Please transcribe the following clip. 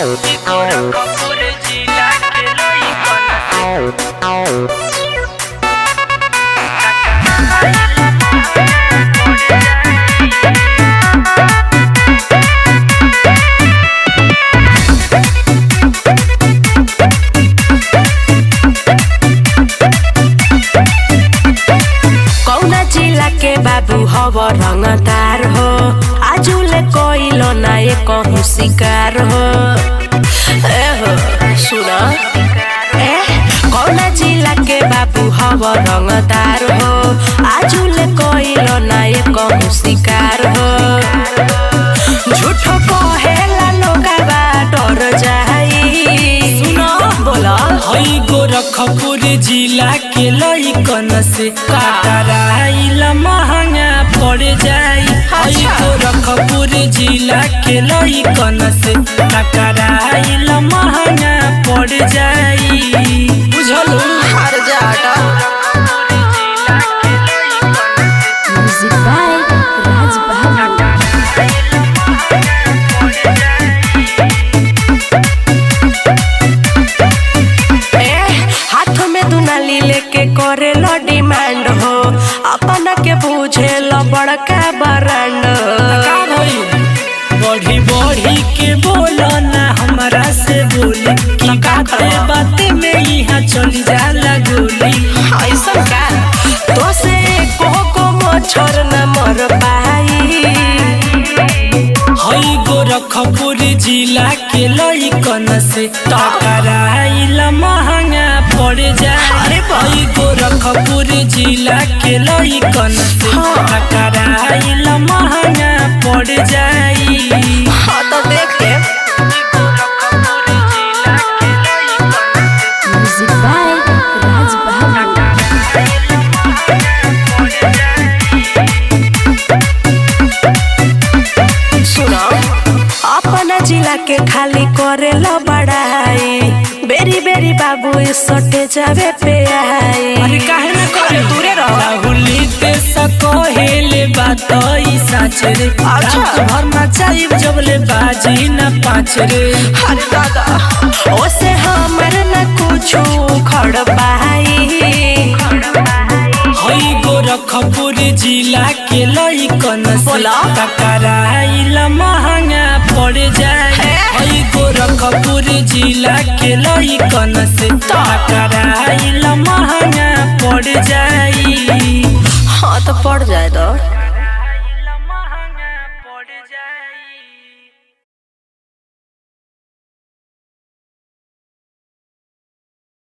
गोरखपुर जिला के लइकन कौना जिला के बाबू हव रंगदार हो आजुले कोइलो ना ये कहूँ शिकार हो सुना कौना जिला के बाबू हव रंगदार हो आजुले कोइलो ना ये कहूँ शिकार हो झूठो कहेला लोगवा डर जाई सुनो बोला हई गोरखपुर जिला के लइकन से टकराइल महंगा पड़ जाई। हई गोरखपुर जिला के लइकन से टकराइल महंगा पड़ जाई। बुझलू हर जाटा म्यूजिक बाय राज बहादुर। हाथ में दुनाली लेके करे लो डिमांड हो अपना के बूझे लो बड़का बरांड बढ़ी बढ़ी के बोलो ना हमरा से बोली की बाते बाते में यहाँ चली जाला गोली। ऐसा का तो से को मच्छर न मर पाई। हई गोरखपुर जिला के लइकन से टकराइल महंगा पड़ जाए। हई गोरखपुर जिला के लइकन से टकराइल महंगा पड़ जाई। हाँ तो देखे म्यूजिक बाय राज बहादुर। सुनो अपना जिला के खाली करे लो बड़ाई बेरी बेरी बाबू सटे जावे पे आई। अरे काहे ना करे दूरे रहो राहुली ते सकोहेले बात ई सच रे। रात भर मचाई जबले बाजी ना पाँच रे। अरे दादा ओसे हमर न कुछो खड़ पाई। हई गोरखपुर जिला के लइकन से टकराइल महंगा पड़ जाए। हई गोरखपुर जिला के लइकन से टकराइल महंगा पड़ जाई। हाँ तो पड़ जाए तो